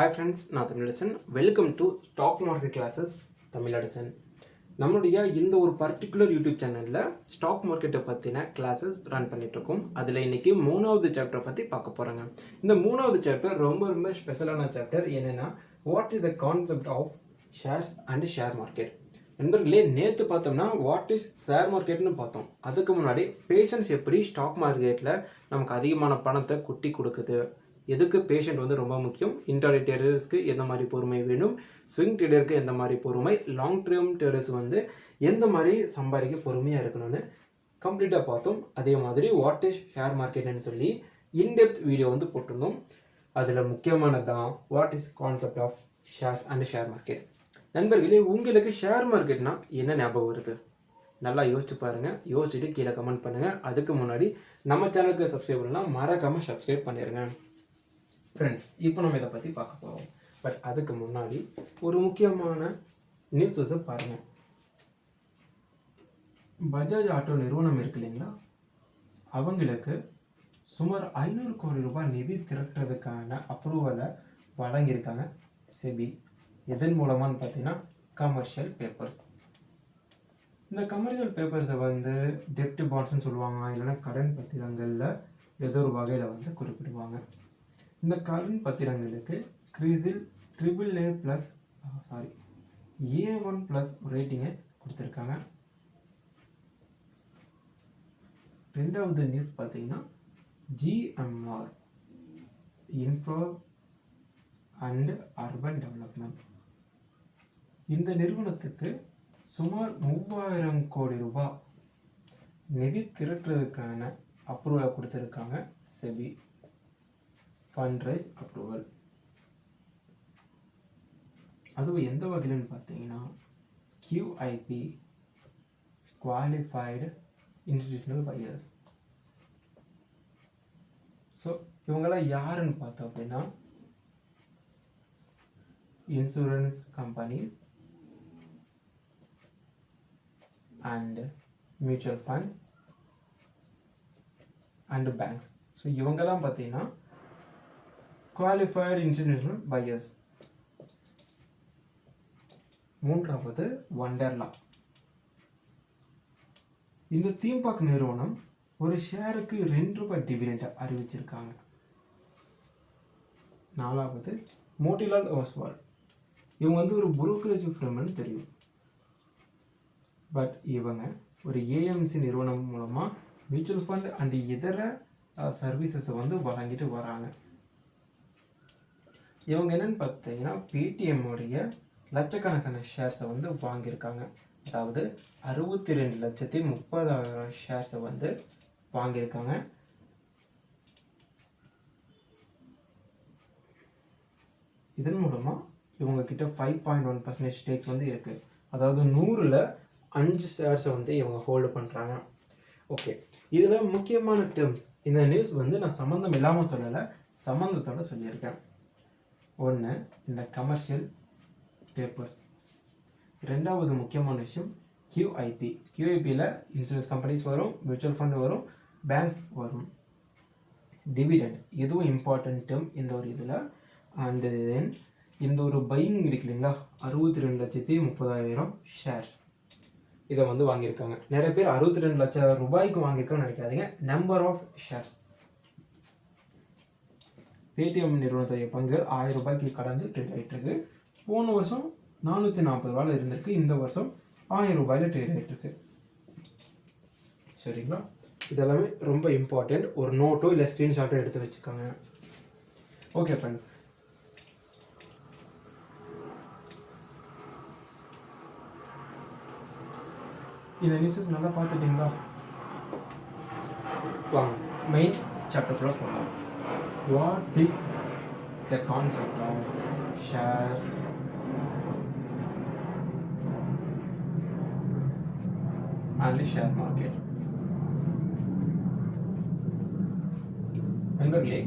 Hi friends, நான் Tamilarasan. Welcome to stock market classes Tamilarasan. நம்மளுடைய இந்த ஒரு பர்டிகுலர் யூடியூப் சேனலில் ஸ்டாக் மார்க்கெட்டை பற்றின கிளாஸஸ் ரன் பண்ணிகிட்ருக்கோம். அதில் இன்றைக்கி 3வது சாப்டரை பற்றி பார்க்க போகிறோங்க. இந்த 3வது சாப்டர் ரொம்ப ஸ்பெஷலான சாப்டர். என்னென்னா, what is the concept of shares and share market. நண்பர்களே, நேற்று பார்த்தோம்னா வாட் இஸ் ஷேர் மார்க்கெட்னு பார்த்தோம். அதுக்கு முன்னாடி பேஷன்ஸ் எப்படி ஸ்டாக் மார்க்கெட்டில் நமக்கு அதிகமான பணத்தை குட்டி கொடுக்குது, எதுக்கு பேஷண்ட் வந்து ரொம்ப முக்கியம், இன்ட்ராடே ட்ரேடர்ஸ்க்கு எந்த மாதிரி பொறுமை வேணும், ஸ்விங் ட்ரேடருக்கு எந்த மாதிரி பொறுமை, லாங் டேர்ம் ட்ரேடர்ஸ் வந்து எந்த மாதிரி சம்பாதிக்க பொறுமையாக இருக்கணும்னு கம்ப்ளீட்டாக பார்த்தோம். அதே மாதிரி வாட் இஸ் ஷேர் மார்க்கெட்னு சொல்லி இன்டெப்த் வீடியோ வந்து போட்டிருந்தோம். அதில் முக்கியமானதான் what is concept of shares and share market. நண்பர்களே, உங்களுக்கு ஷேர் மார்க்கெட்னா என்ன ஞாபகம் வருது? நல்லா யோசிச்சு பாருங்கள். யோசிச்சுட்டு கீழே கமெண்ட் பண்ணுங்கள். அதுக்கு முன்னாடி நம்ம சேனலுக்கு சப்ஸ்கிரைப் பண்ணலாம், மறக்காமல் சப்ஸ்கிரைப் பண்ணிடுங்க. ஃப்ரெண்ட்ஸ், இப்போ நம்ம இதை பற்றி பார்க்க போகிறோம். பட் அதுக்கு முன்னாடி ஒரு முக்கியமான நியூஸஸை பாருங்கள். பஜாஜ் ஆட்டோ நிறுவனம் இருக்கு இல்லைங்களா, அவங்களுக்கு சுமார் 500 கோடி ரூபாய் நிதி திரட்டுறதுக்கான அப்ரூவலை வழங்கியிருக்காங்க செபி. எதன் மூலமானு பார்த்தீங்கன்னா கமர்ஷியல் பேப்பர்ஸ். இந்த கமர்ஷியல் பேப்பர்ஸை வந்து டெப்ட் பாண்ட்ஸ்ன்னு சொல்லுவாங்க, இல்லைன்னா கடன் பத்திரங்களில் ஏதோ ஒரு வகையில் வந்து குறிப்பிடுவாங்க. இந்த கடன் பத்திரங்களுக்கு கிரிசில் A1+ ரேட்டிங்கை கொடுத்துருக்காங்க. ரெண்டாவது நியூஸ் பார்த்தீங்கன்னா GMR infra and urban development. இந்த நிறுவனத்துக்கு சுமார் 3000 கோடி ரூபாய் நிதி திரட்டுறதுக்கான அப்ரூவலை கொடுத்துருக்காங்க செபி. Fundraise approval. அதுவும் எந்த வகையில்னு பார்த்தீங்கன்னா QIP qualified institutional buyers. So இவங்கெல்லாம் யாருன்னு பார்த்தோம் அப்படின்னா insurance companies and mutual fund and banks. So இவங்கெல்லாம் பார்த்தீங்கன்னா குவாலிஃபைடு இன்ஸ்டிடியூஷனல் பையர்ஸ். மூன்றாவது வண்டர்லா. இந்த தீம் பார்க் நிறுவனம் ஒரு ஷேருக்கு ₹2 டிவிடெண்ட் அறிவிச்சிருக்காங்க. நாலாவது மோட்டிலால் ஓஸ்வால். இவங்க வந்து ஒரு புரோக்கரேஜ் ஃபிர்ம்னு தெரியும். பட் இவங்க ஒரு AMC நிறுவனம் மூலமாக மியூச்சுவல் ஃபண்ட் அண்ட் இதர சர்வீசஸை வந்து வழங்கிட்டு வராங்க. இவங்க என்னன்னு பார்த்தீங்கன்னா பேடிஎம் உடைய லட்சக்கணக்கான ஷேர்ஸை வந்து வாங்கியிருக்காங்க. அதாவது 62,30,000 ஷேர்ஸை வந்து வாங்கியிருக்காங்க. இதன் மூலமாக இவங்க கிட்ட 5.1% ஸ்டேக்ஸ் வந்து இருக்குது. அதாவது 100ல் 5 ஷேர்ஸை வந்து இவங்க ஹோல்டு பண்ணுறாங்க. ஓகே, இதில் முக்கியமான டேர்ம்ஸ். இந்த நியூஸ் வந்து நான் சம்மந்தம் இல்லாமல் சொல்லலை, சம்மந்தத்தோடு சொல்லியிருக்கேன். ஒன்று, இந்த கமர்ஷியல் பேப்பர்ஸ். ரெண்டாவது முக்கியமான விஷயம் QIPயில் இன்சூரன்ஸ் கம்பெனிஸ் வரும், மியூச்சுவல் ஃபண்ட் வரும், பேங்க்ஸ் வரும். டிவிடெண்ட், இதுவும் இம்பார்ட்டன்ட் டேர்ம் இந்த ஒரு இதில். அண்ட் தென் இந்த ஒரு பையிங் இருக்கு இல்லைங்களா, 62,30,000 ஷேர் இதை வந்து வாங்கியிருக்காங்க. நிறைய பேர் 62 லட்சம் ரூபாய்க்கு வாங்கியிருக்கோன்னு நினைக்காதீங்க, நம்பர் ஆஃப் ஷேர். பேடிஎம் நிறுவனத்துடைய பங்கு 1000 ரூபாய்க்கு கடந்து ட்ரேட் ஆகிட்டு இருக்கு. போன வருஷம் 440 ரூபாயில் இருந்திருக்கு, இந்த வருஷம் 1000 ரூபாயில் ட்ரேட் ஆகிட்டு இருக்கு. சரிங்களா, இதெல்லாமே ரொம்ப இம்பார்ட்டண்ட். ஒரு நோட்டோ இல்லை ஸ்க்ரீன்ஷாட்டோ எடுத்து வச்சுக்கோங்க. ஓகே ஃப்ரெண்ட்ஸ், இந்த நியூஸஸ் நல்லா பார்த்துட்டிங்களா? வாங்க மெயின் சாப்டர்க்குள்ளே போகலாம். What is the concept of shares and share market? நண்பர்களே,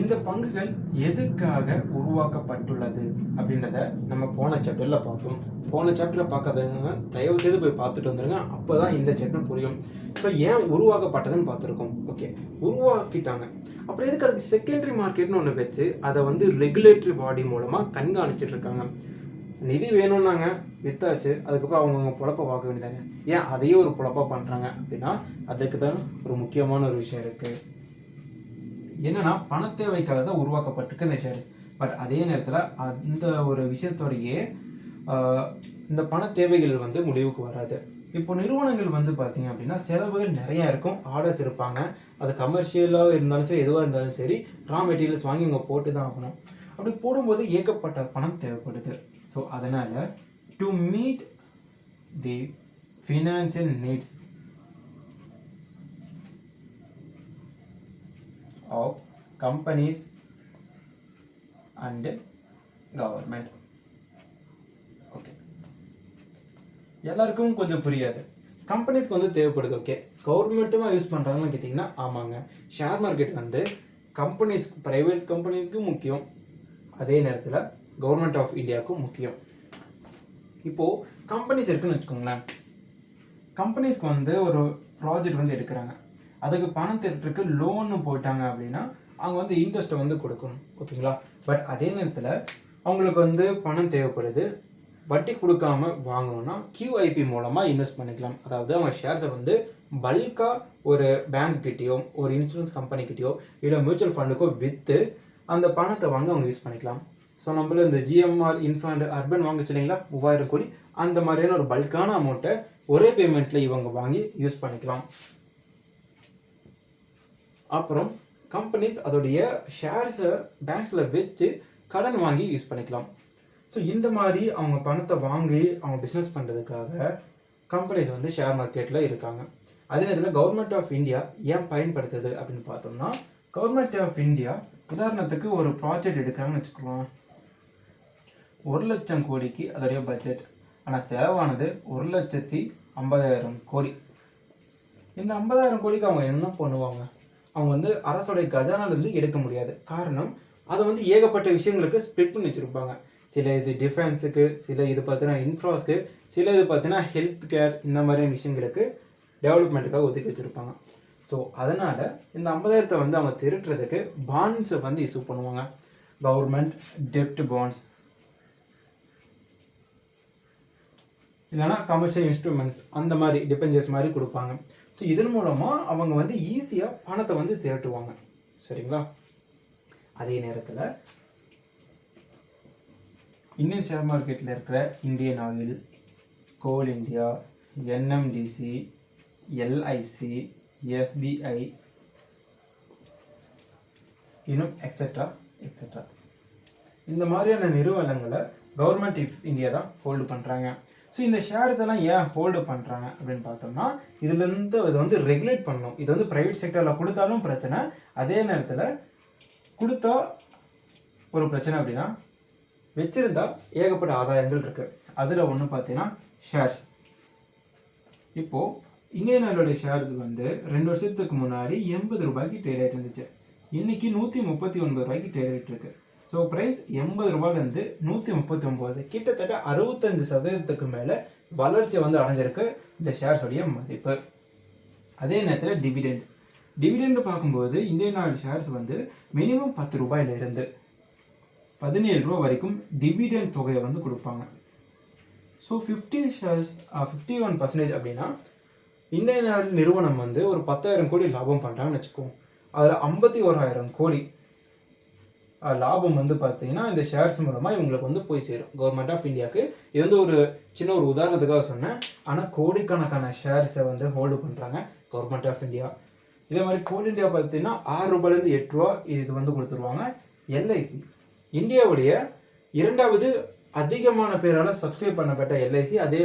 இந்த பங்குகள் எதுக்காக உருவாக்கப்பட்டுள்ளது அப்படின்றத நம்ம போன சாப்டரில் பார்த்தோம். போன சாப்டரில் பார்க்காதவங்க தயவு செய்து போய் பார்த்துட்டு வந்துடுங்க, அப்போ தான் இந்த சாப்டர் புரியும். ஸோ ஏன் உருவாக்கப்பட்டதுன்னு பார்த்துருக்கோம். ஓகே, உருவாக்கிட்டாங்க. அப்புறம் எதுக்கு அதுக்கு செகண்டரி மார்க்கெட்னு ஒன்று வச்சு அதை வந்து ரெகுலேட்டரி பாடி மூலமாக கண்காணிச்சிட்டு இருக்காங்க. நிதி வேணும்னாங்க, வித்தாச்சு, அதுக்கப்புறம் அவங்கவுங்க பொழப்ப பார்க்க வேண்டியதாங்க. ஏன் அதையே ஒரு பொழப்பா பண்ணுறாங்க அப்படின்னா அதுக்கு தான் ஒரு முக்கியமான ஒரு விஷயம் இருக்குது. என்னன்னா பண தேவைக்காக தான் உருவாக்கப்பட்டிருக்கு இந்த ஷேர்ஸ். பட் அதே நேரத்தில் அந்த ஒரு விஷயத்தோடையே இந்த பண தேவைகள் வந்து முடிவுக்கு வராது. இப்போ நிறுவனங்கள் வந்து பார்த்தீங்க அப்படின்னா செலவுகள் நிறையா இருக்கும், ஆர்டர்ஸ் இருப்பாங்க, அது கமர்ஷியலாக இருந்தாலும் சரி எதுவாக இருந்தாலும் சரி ரா மெட்டீரியல்ஸ் வாங்கி இவங்க போட்டு தான் ஆகணும். அப்படி போடும்போது ஏகப்பட்ட பணம் தேவைப்படுது. ஸோ அதனால் to meet the financial needs of companies and government. Okay, எல்லாருக்கும் கொஞ்சம் புரியாது. கம்பெனிஸ்க்கு வந்து தேவைப்படுது. ஓகே, கவர்மெண்ட்டுமா யூஸ் பண்ணுறாங்கன்னு கேட்டிங்கன்னா ஆமாங்க. ஷேர் மார்க்கெட் வந்து கம்பெனிஸ், ப்ரைவேட் கம்பெனிஸ்க்கும் முக்கியம், அதே நேரத்தில் கவர்மெண்ட் ஆஃப் இந்தியாவுக்கும் முக்கியம். இப்போது கம்பெனிஸ் இருக்குன்னு வச்சுக்கோங்களேன். கம்பெனிஸ்க்கு வந்து ஒரு ப்ராஜெக்ட் வந்து எடுக்கிறாங்க, அதுக்கு பணம் திரட்டுறதுக்கு லோன்னு போயிட்டாங்க அப்படின்னா அவங்க வந்து இன்ட்ரெஸ்ட்டை வந்து கொடுக்கணும். ஓகேங்களா? பட் அதே நேரத்தில் அவங்களுக்கு வந்து பணம் தேவைப்படுது, வட்டி கொடுக்காம வாங்கணும்னா QIP மூலமாக இன்வெஸ்ட் பண்ணிக்கலாம். அதாவது அவங்க ஷேர்ஸை வந்து பல்காக ஒரு பேங்க் கிட்டேயோ ஒரு இன்சூரன்ஸ் கம்பெனிக்கிட்டேயோ இல்லை மியூச்சுவல் ஃபண்டுக்கோ விற்று அந்த பணத்தை வாங்க அவங்க யூஸ் பண்ணிக்கலாம். ஸோ நம்மள இந்த GMR இன்ஃப்ராண்ட் அர்பன் வாங்கிச்சு இல்லைங்களா, 3000 கோடி, அந்த மாதிரியான ஒரு பல்கான அமௌண்ட்டை ஒரே பேமெண்ட்டில் இவங்க வாங்கி யூஸ் பண்ணிக்கலாம். அப்புறம் கம்பெனிஸ் அதோடைய ஷேர்ஸை பேங்க்ஸில் வச்சு கடன் வாங்கி யூஸ் பண்ணிக்கலாம். ஸோ இந்த மாதிரி அவங்க பணத்தை வாங்கி அவங்க பிஸ்னஸ் பண்ணுறதுக்காக கம்பெனிஸ் வந்து ஷேர் மார்க்கெட்டில் இருக்காங்க. அதே நேரத்தில் கவர்மெண்ட் ஆஃப் இந்தியா ஏன் பயன்படுத்துது அப்படின்னு பார்த்தோம்னா, கவர்மெண்ட் ஆஃப் இந்தியா உதாரணத்துக்கு ஒரு ப்ராஜெக்ட் எடுக்கிறாங்கன்னு வச்சுக்கலாம், 1,00,000 கோடிக்கு அதோடைய பட்ஜெட், ஆனால் செலவானது 1,50,000 கோடி. இந்த 50,000 கோடிக்கு அவங்க என்ன பண்ணுவாங்க? அவங்க வந்து அரசோடைய கஜானாலேருந்து எடுக்க முடியாது. காரணம், அதை வந்து ஏகப்பட்ட விஷயங்களுக்கு ஸ்ப்ளிட் பண்ணி வச்சுருப்பாங்க. சில இது டிஃபென்ஸுக்கு, சில இது பார்த்தீங்கன்னா இன்ஃப்ராஸ்க்கு, சில இது பார்த்தீங்கன்னா ஹெல்த் கேர், இந்த மாதிரியான விஷயங்களுக்கு டெவலப்மெண்ட்டுக்காக ஒதுக்கி வச்சுருப்பாங்க. ஸோ அதனால் இந்த 50,000 வந்து அவங்க திருட்டுறதுக்கு பாண்ட்ஸை வந்து இஷ்யூ பண்ணுவாங்க. கவர்மெண்ட் டெப்ட் பாண்ட்ஸ் இல்லைனா கமர்ஷியல் இன்ஸ்ட்ருமெண்ட்ஸ், அந்த மாதிரி டிபெஞ்சர்ஸ் மாதிரி கொடுப்பாங்க. ஸோ இதன் மூலமாக அவங்க வந்து ஈஸியாக பணத்தை வந்து திரட்டுவாங்க. சரிங்களா? அதே நேரத்தில் இந்தியன் ஷேர் மார்க்கெட்டில் இருக்கிற இந்தியன் ஆயில், கோல் இந்தியா, NMDC, LIC, SBI, இன்னும் எக்ஸெட்ரா எக்ஸெட்ரா, இந்த மாதிரியான நிறுவனங்களை கவர்மெண்ட் ஆஃப் இந்தியா தான் ஹோல்டு பண்ணுறாங்க. ஸோ இந்த ஷேர்ஸ் எல்லாம் ஏன் ஹோல்டு பண்ணுறாங்க அப்படின்னு பார்த்தோம்னா, இதுலேருந்து இதை வந்து ரெகுலேட் பண்ணணும். இது வந்து ப்ரைவேட் செக்டரில் கொடுத்தாலும் பிரச்சனை, அதே நேரத்தில் கொடுத்தா ஒரு பிரச்சனை. அப்படின்னா வச்சுருந்தா ஏகப்பட்ட ஆதாயங்கள் இருக்குது. அதில் ஒன்று பார்த்தீங்கன்னா ஷேர்ஸ். இப்போது இந்தியன் ஆயிலோடைய ஷேர்ஸ் வந்து 2 வருஷத்துக்கு முன்னாடி 80 ரூபாய்க்கு ட்ரேட் ஆகிட்டு இருந்துச்சு. இன்றைக்கி 139 ரூபாய்க்கு ட்ரேட் ஆகிட்டு இருக்கு. ஸோ ப்ரைஸ் 80 ரூபாயிலேருந்து 139, கிட்டத்தட்ட 65% மேலே வளர்ச்சி வந்து அடைஞ்சிருக்கு இந்த ஷேர்ஸோடைய மதிப்பு. அதே நேரத்தில் டிவிடெண்ட் பார்க்கும்போது இந்தியன் ஆயில் ஷேர்ஸ் வந்து மினிமம் 10 ரூபாயிலிருந்து 17 ரூபா வரைக்கும் டிவிடெண்ட் தொகையை வந்து கொடுப்பாங்க. ஸோ 51% அப்படின்னா இந்தியன் ஆயில் நிறுவனம் வந்து ஒரு 10,000 கோடி லாபம் பண்ணுறாங்கன்னு வச்சுக்கோம். அதில் 51,000 கோடி லாபம் வந்து பார்த்தீங்கன்னா இந்த ஷேர்ஸ் மூலமாக இவங்களுக்கு வந்து போய் சேரும் கவர்மெண்ட் ஆஃப் இந்தியாவுக்கு. இது வந்து ஒரு சின்ன ஒரு உதாரணத்துக்காக சொன்னேன். ஆனால் கோடிக்கணக்கான ஷேர்ஸை வந்து ஹோல்டு பண்ணுறாங்க கவர்மெண்ட் ஆஃப் இந்தியா. இதே மாதிரி கோல் இந்தியா பார்த்தீங்கன்னா 6 ரூபாயிலேருந்து 8 ரூபா இது வந்து கொடுத்துருவாங்க. LIC இந்தியாவுடைய 2வது அதிகமான பேரால் சப்ஸ்கிரைப் பண்ணப்பட்ட LIC அதே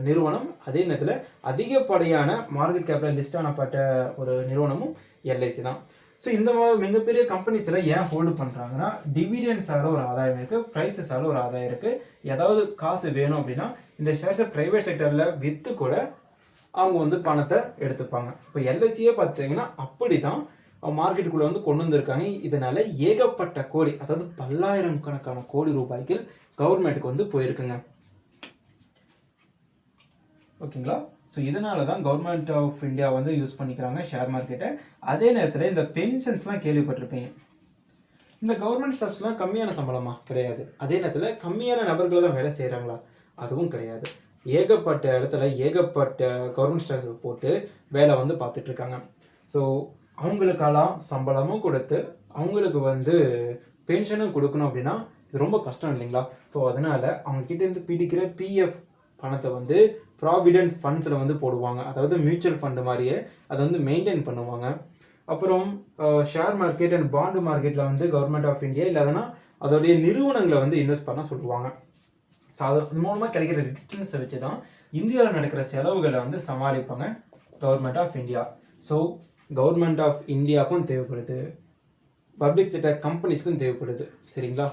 நிறுவனம். அதே நேரத்தில் அதிகப்படியான மார்க்கெட் கேப்பில் லிஸ்ட் ஆனப்பட்ட ஒரு நிறுவனமும் LIC தான். ஸோ இந்த மாதிரி மிகப்பெரிய கம்பெனிஸில் ஏன் ஹோல்டு பண்ணுறாங்கன்னா, டிவிடெண்ட்ஸால் ஒரு ஆதாயம் இருக்குது, ப்ரைஸஸால் ஒரு ஆதாயம் இருக்குது. ஏதாவது காசு வேணும் அப்படின்னா இந்த ஷேர்ஸை ப்ரைவேட் செக்டரில் விற்று கூட அவங்க வந்து பணத்தை எடுத்துப்பாங்க. இப்போ LICயே பார்த்தீங்கன்னா அப்படி தான் மார்க்கெட்டுக்குள்ளே வந்து கொண்டு வந்திருக்காங்க. இதனால் ஏகப்பட்ட கோடி, அதாவது பல்லாயிரக்கணக்கான கோடி ரூபாய்கள் கவர்மெண்ட்டுக்கு வந்து போயிருக்குங்க. ஓகேங்களா? ஸோ இதனால தான் கவர்மெண்ட் ஆஃப் இந்தியா வந்து யூஸ் பண்ணிக்கிறாங்க ஷேர் மார்க்கெட்டை. அதே நேரத்தில் இந்த பென்ஷன்ஸ்லாம் கேள்விப்பட்டிருப்பீங்க. இந்த கவர்மெண்ட் ஸ்டாஃப்ஸ்லாம் கம்மியான சம்பளமா? கிடையாது. அதே நேரத்தில் கம்மியான நபர்கள் தான் வேலை செய்கிறாங்களா? அதுவும் கிடையாது. ஏகப்பட்ட இடத்துல ஏகப்பட்ட கவர்மெண்ட் ஸ்டாஃப் போட்டு வேலை வந்து பார்த்துட்ருக்காங்க. ஸோ அவங்களுக்கெல்லாம் சம்பளமும் கொடுத்து அவங்களுக்கு வந்து பென்ஷனும் கொடுக்கணும் அப்படின்னா இது ரொம்ப கஷ்டம் இல்லைங்களா? ஸோ அதனால் அவங்கக்கிட்டேருந்து பிடிக்கிற பிஎஃப் பணத்தை வந்து ப்ராவிடென்ட் ஃபண்ட்ஸில் வந்து போடுவாங்க. அதாவது மியூச்சுவல் ஃபண்டு மாதிரியே அதை வந்து மெயின்டைன் பண்ணுவாங்க. அப்புறம் ஷேர் மார்க்கெட் அண்ட் பாண்டு மார்க்கெட்டில் வந்து கவர்மெண்ட் ஆஃப் இந்தியா இல்லைன்னா அதோடைய நிறுவனங்களை வந்து இன்வெஸ்ட் பண்ண சொல்லுவாங்க. ஸோ அது மூலமாக கிடைக்கிற ரிட்டர்ன்ஸை வச்சு தான் இந்தியாவில் நடக்கிற செலவுகளை வந்து சமாளிப்பாங்க government of India. So government of இந்தியாவுக்கும் தேவைப்படுது, பப்ளிக் செக்டர் கம்பெனிஸ்க்கும் தேவைப்படுது. சரிங்களா?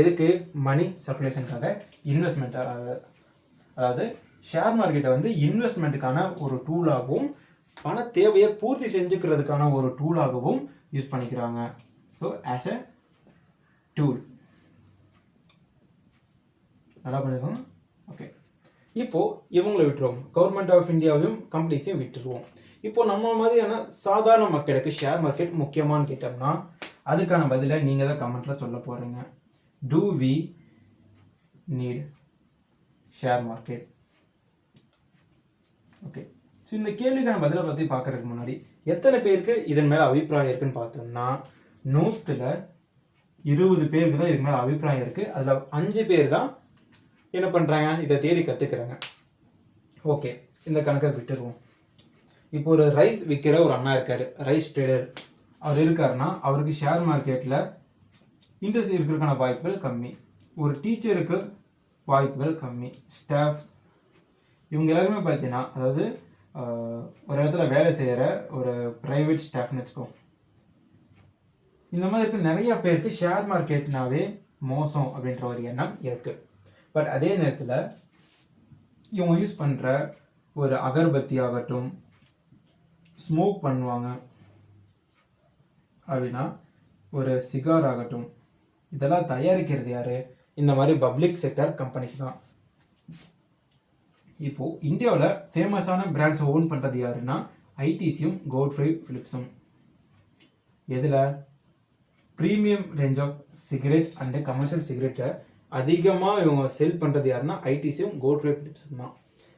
எதுக்கு? மணி சர்க்குலேஷனுக்காக, இன்வெஸ்ட்மெண்ட்டாக. அதாவது ஷேர் மார்க்கெட்டை வந்து இன்வெஸ்ட்மெண்ட்டுக்கான ஒரு டூலாகவும் பண தேவையை பூர்த்தி செஞ்சுக்கிறதுக்கான ஒரு டூலாகவும் யூஸ் பண்ணிக்கிறாங்க. ஸோ ஆஸ் எ டூல் நல்லா பண்ணிருக்கோம். ஓகே, இப்போது இவங்களை விட்டுருவோம், கவர்மெண்ட் ஆஃப் இந்தியாவையும் கம்பெனிஸையும் விட்டுருவோம். இப்போ நம்ம மாதிரியான சாதாரண மக்களுக்கு ஷேர் மார்க்கெட் முக்கியமானு கேட்டோம்னா அதுக்கான பதிலை நீங்கள் தான் கமெண்ட்டில் சொல்ல போகிறீங்க. Do we need share market? Okay, so இந்த கேள்விக்கான பதிலை பற்றி பார்க்குறதுக்கு முன்னாடி எத்தனை பேருக்கு இதன் மேலே அபிப்பிராயம் இருக்குன்னு பார்த்தோம்னா 100 பேருக்கு தான் இதுக்கு மேலே அபிப்பிராயம் இருக்குது. அதில் 5 பேர் தான் என்ன பண்ணுறாங்க, இதை தேடி கற்றுக்குறாங்க. ஓகே, இந்த கணக்கை விட்டுருவோம். இப்போ ஒரு ரைஸ் விற்கிற ஒரு அண்ணா இருக்கார், ரைஸ் ட்ரேடர். அவர் இருக்காருன்னா அவருக்கு ஷேர் மார்க்கெட்டில் இன்ட்ரெஸ்ட் இருக்கிறதுக்கான வாய்ப்புகள் கம்மி. ஒரு டீச்சருக்கு வாய்ப்புகள் கம்மி. ஸ்டாஃப் இவங்க எல்லாருமே பார்த்தீங்கன்னா, அதாவது ஒரு இடத்துல வேலை செய்கிற ஒரு ப்ரைவேட் ஸ்டாஃப்னு வச்சுக்கோம். இந்த மாதிரி நிறைய பேருக்கு ஷேர் மார்க்கெட்னாவே மோசம் அப்படின்ற ஒரு எண்ணம் இருக்குது. பட் அதே நேரத்தில் இவங்க யூஸ் பண்ணுற ஒரு அகர்பத்தி ஆகட்டும், ஸ்மோக் பண்ணுவாங்க அப்படின்னா ஒரு சிகார் ஆகட்டும், இதெல்லாம் தயாரிக்கிறது யார்? இந்த மாதிரி பப்ளிக் செக்டர் கம்பெனிஸ் தான். இப்போது இந்தியாவில் ஃபேமஸான பிராண்ட்ஸை ஓன் பண்ணுறது யாருன்னா ஐடிசியும் கோட்ஃப்ரே ஃபிலிப்ஸும். எதில்? Premium range of cigarette and commercial சிகரெட்டை அதிகமாக இவங்க செல் பண்ணுறது யாருன்னா ஐடிசியும் கோட்ஃப்ரே ஃபிலிப்ஸும் தான்.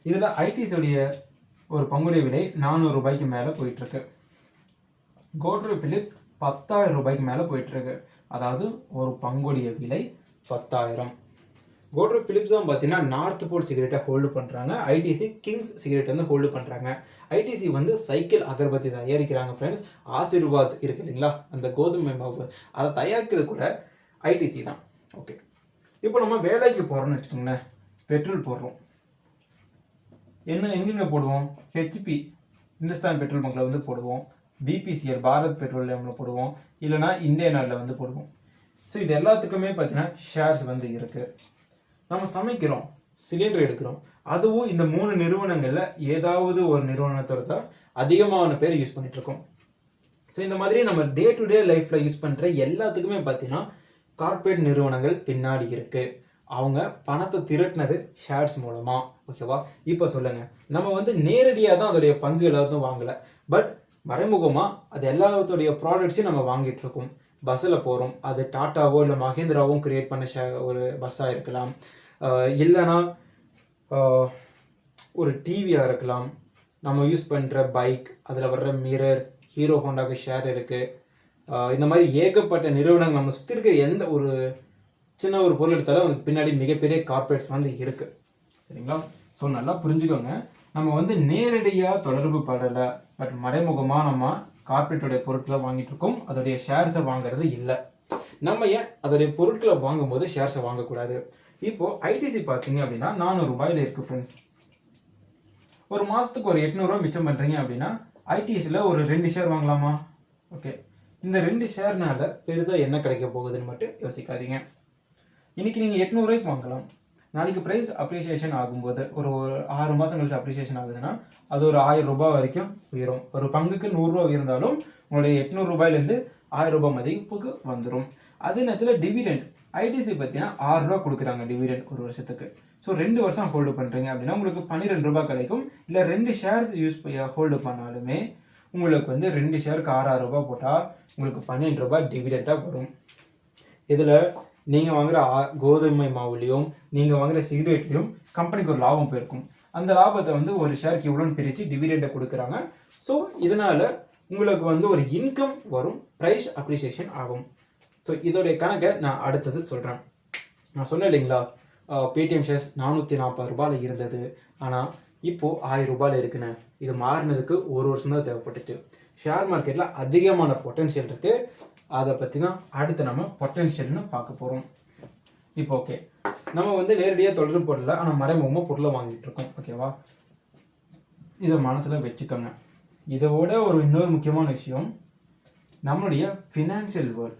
இதில் ஐடிசியோடைய ஒரு பங்குடைய விலை 400 ரூபாய்க்கு மேலே போயிட்டுருக்கு. கோட்ஃப்ரே ஃபிலிப்ஸ் 10,000 ரூபாய்க்கு மேலே போயிட்டுருக்கு. அதாவது ஒரு பங்குடைய விலை 10,000. கோட்ஃப்ரே ஃபிலிப்ஸ் தான் பார்த்தீங்கன்னா நார்த் போல் சிகரெட்டை ஹோல்டு பண்ணுறாங்க. ஐடிசி கிங்ஸ் சிகரெட் வந்து ஹோல்டு பண்ணுறாங்க. ஐடிசி வந்து சைக்கிள் அகர்பத்தி தயாரிக்கிறாங்க ஃப்ரெண்ட்ஸ். ஆசீர்வாத் இருக்கு இல்லைங்களா, அந்த கோதுமை மாவு, அதை தயாரிக்கிறது கூட ஐடிசி தான். ஓகே, இப்போ நம்ம வேலைக்கு போகிறோம்னு வச்சுக்கோங்களேன், பெட்ரோல் போடுறோம். எங்கெங்கே போடுவோம்? ஹெச்பி இந்துஸ்தான் பெட்ரோல் பங்கில் வந்து போடுவோம், பிபிசிஎல் பாரத் பெட்ரோலியமில் போடுவோம், இல்லைனா இந்தியன் ஆயிலில் வந்து போடுவோம். ஸோ இது எல்லாத்துக்குமே பார்த்தீங்கன்னா ஷேர்ஸ் வந்து இருக்குது. நம்ம சமைக்கிறோம், சிலிண்டர் எடுக்கிறோம், அதுவும் இந்த 3 நிறுவனங்களில் ஏதாவது ஒரு நிறுவனத்தோட தான் அதிகமான பேர் யூஸ் பண்ணிகிட்ருக்கோம். ஸோ இந்த மாதிரி நம்ம டே டு டே லைஃப்பில் யூஸ் பண்ணுற எல்லாத்துக்குமே பார்த்தீங்கன்னா கார்ப்பரேட் நிறுவனங்கள் பின்னாடி இருக்குது. அவங்க பணத்தை திரட்டினது ஷேர்ஸ் மூலமாக. ஓகேவா? இப்போ சொல்லுங்கள், நம்ம வந்து நேரடியாக தான் அதோடைய பங்கு எல்லாத்தையும் வாங்கலை, பட் மறைமுகமாக அது எல்லாத்தோடைய ப்ராடக்ட்ஸையும் நம்ம வாங்கிட்டு இருக்கோம். பஸ்ஸில் போகிறோம், அது டாட்டாவோ இல்லை மஹேந்திராவும் கிரியேட் பண்ண ஒரு பஸ்ஸாக இருக்கலாம், இல்லைனா ஒரு டிவியாக இருக்கலாம், நம்ம யூஸ் பண்ணுற பைக், அதில் வர்ற மிரர்ஸ், ஹீரோ ஹோண்டாக்கு ஷேர் இருக்குது. இந்த மாதிரி ஏகப்பட்ட நிறுவனங்கள் நம்ம சுற்றி இருக்கிற எந்த ஒரு சின்ன ஒரு பொருள் எடுத்தாலும் அதுக்கு பின்னாடி மிகப்பெரிய கார்ப்பரேட்ஸ் வந்து இருக்குது. சரிங்களா? ஸோ நல்லா புரிஞ்சுக்கோங்க, நம்ம வந்து நேரடியாக தொடர்பு படலை, பட் மறைமுகமாக நம்ம கார்ப்பரேட்டோடைய பொருட்களை வாங்கிட்டு இருக்கோம். அதோடைய ஷேர்ஸை வாங்குறது இல்லை. நம்ம ஏன் அதோடைய பொருட்களை வாங்கும்போது ஷேர்ஸை வாங்கக்கூடாது? இப்போது ஐடிசி பார்த்தீங்க அப்படின்னா 400 ரூபாயில் இருக்குது ஃப்ரெண்ட்ஸ். ஒரு மாதத்துக்கு ஒரு 800 ரூபா மிச்சம் பண்ணுறீங்க அப்படின்னா ஐடிசியில் ஒரு 2 ஷேர் வாங்கலாமா? ஓகே, இந்த 2 ஷேர்னால பெரிதாக என்ன கிடைக்க போகுதுன்னு மட்டும் யோசிக்காதீங்க. இன்றைக்கி நீங்கள் 800 ரூபாய்க்கு வாங்கலாம், நாளைக்கு ப்ரைஸ் அப்ரிசியேஷன் ஆகும்போது ஒரு 6 மாதம் கழிச்சு அப்ரிசியேஷன் ஆகுதுன்னா அது ஒரு 1000 ரூபாய் வரைக்கும் உயரும். ஒரு பங்குக்கு 100 ரூபா உயர்ந்தாலும் உங்களுடைய 800 ரூபாயிலேருந்து 1000 ரூபாய் மதிப்புக்கு வந்துடும். அதே நேரத்தில் டிவிடெண்ட் ஐடிசி பார்த்தீங்கன்னா ₹6 கொடுக்குறாங்க டிவிடெண்ட் ஒரு வருஷத்துக்கு. ஸோ 2 வருஷம் ஹோல்டு பண்ணுறீங்க அப்படின்னா உங்களுக்கு ₹12 கிடைக்கும். இல்லை 2 ஷேர்ஸ் ஹோல்டு பண்ணாலுமே உங்களுக்கு வந்து 2 ஷேருக்கு ₹6 போட்டால் உங்களுக்கு ₹12 டிவிடெண்டாக வரும். இதில் நீங்கள் வாங்குகிற கோதுமை மாவுலேயும் நீங்கள் வாங்குகிற சிகரெட்லேயும் கம்பெனிக்கு ஒரு லாபம் போயிருக்கும். அந்த லாபத்தை வந்து ஒரு ஷேருக்கு இவ்வளோன்னு பிரித்து டிவிடெண்டை கொடுக்குறாங்க. ஸோ இதனால் உங்களுக்கு வந்து ஒரு இன்கம் வரும், ப்ரைஸ் அப்ரிசியேஷன் ஆகும். ஸோ இதோடைய கணக்கை நான் அடுத்தது சொல்கிறேன். நான் சொன்னேன் இல்லைங்களா, பேடிஎம் ஷேர்ஸ் ₹440 இருந்தது, ஆனால் இப்போது ₹1000 இருக்குண்ணே. இது மாறினதுக்கு ஒரு வருஷம் தான் தேவைப்பட்டுச்சு. ஷேர் மார்க்கெட்டில் அதிகமான பொட்டன்ஷியல் இருக்குது. அதை பற்றி தான் அடுத்து நம்ம பொட்டன்ஷியல்னு பார்க்க போகிறோம். இப்போ ஓகே, நம்ம வந்து நேரடியாக தொடர்பு போடல, ஆனால் மறைமுகமாக பொருளை வாங்கிட்டு இருக்கோம். ஓகேவா, இதை மனசில் வச்சுக்கோங்க. இதோட இன்னொரு முக்கியமான விஷயம், நம்மளுடைய ஃபினான்சியல் வேர்ல்டு.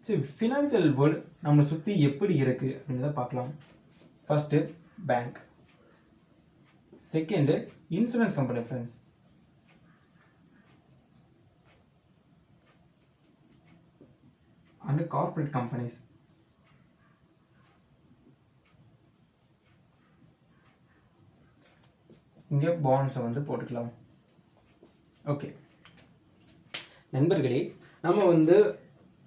சரி, ஃபினான்சியல் வேர்ல்டு நம்மளை சுற்றி எப்படி இருக்குது அப்படின்றத பார்க்கலாம். First bank, second insurance company friends, and corporate companies. இங்கே பாண்ட்ஸை வந்து போட்டுக்கலாம். ஓகே நண்பர்களே, நம்ம வந்து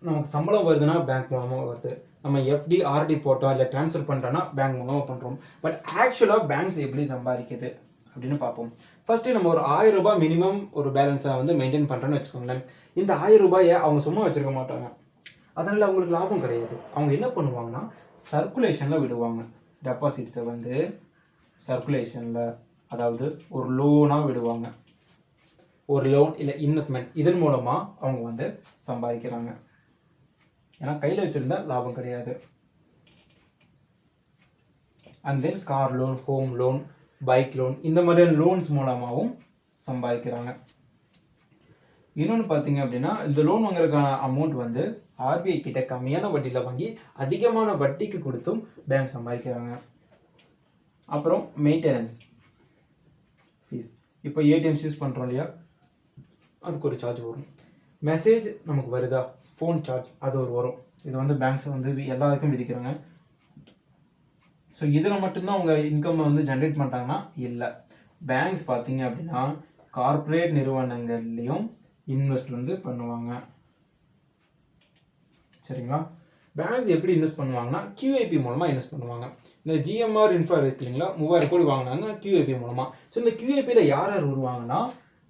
நமக்கு சம்பளம் வருதுன்னா பேங்க் மூலமாக வருது. நம்ம எஃப்டி ஆர்டி போட்டோம் இல்லை ட்ரான்ஸ்ஃபர் பண்ணுறோன்னா பேங்க் மூலமாக பண்ணுறோம். பட் ஆக்சுவலாக பேங்க்ஸ் எப்படி சம்பாதிக்குது அப்படின்னு பார்ப்போம். ஃபஸ்ட்டு நம்ம ஒரு ₹1000 மினிமம் ஒரு பேலன்ஸை வந்து மெயின்டைன் பண்ணுறோன்னு வச்சுக்கோங்களேன். இந்த ₹1000 அவங்க சும்மா வச்சுருக்க மாட்டாங்க, அதனால் அவங்களுக்கு லாபம் கிடையாது. அவங்க என்ன பண்ணுவாங்கன்னா சர்க்குலேஷனில் விடுவாங்க. டெபாசிட்ஸை வந்து சர்க்குலேஷனில், அதாவது ஒரு லோனாக விடுவாங்க. ஒரு லோன் இல்லை இன்வெஸ்ட்மெண்ட், இதன் மூலமாக அவங்க வந்து சம்பாதிக்கிறாங்க. ஏன்னா கையில் வச்சுருந்தா லாபம் கிடையாது. And then car loan, home loan, bike loan, இந்த மாதிரியான லோன்ஸ் மூலமாகவும் சம்பாதிக்கிறாங்க. இன்னொன்று பார்த்தீங்க அப்படின்னா, இந்த லோன் வாங்குறதுக்கான அமௌண்ட் வந்து ஆர்பிஐ கிட்ட கம்மியான வட்டியில் வாங்கி அதிகமான வட்டிக்கு கொடுத்தும் பேங்க் சம்பாதிக்கிறாங்க. அப்புறம் மெயின்டெனன்ஸ் ஃபீஸ். இப்போ ஏடிஎம்ஸ் யூஸ் பண்ணுறோம் இல்லையா, அதுக்கு ஒரு சார்ஜ் வரும். மெசேஜ் நமக்கு வருதா, ஃபோன் சார்ஜ், அது ஒரு வரும். இது வந்து பேங்க்ஸ் வந்து எல்லாருக்கும் விதிக்கிறாங்க. ஸோ இதில் மட்டும்தான் அவங்க இன்கம் வந்து ஜென்ரேட் பண்ணுறாங்கன்னா இல்லை. பேங்க்ஸ் பார்த்தீங்க அப்படின்னா கார்ப்பரேட் நிறுவனங்கள்லேயும் இன்வெஸ்ட் வந்து பண்ணுவாங்க. சரிங்களா, பேங்க்ஸ் எப்படி இன்வெஸ்ட் பண்ணுவாங்கன்னா QIP மூலமாக இன்வெஸ்ட் பண்ணுவாங்க. இந்த ஜிஎம்ஆர் இன்ஃபா இருக்கு இல்லைங்களா, 3000 கோடி வாங்கினாங்க QIP மூலமாக. ஸோ இந்த QIPயில் யார் யார் வருவாங்கன்னா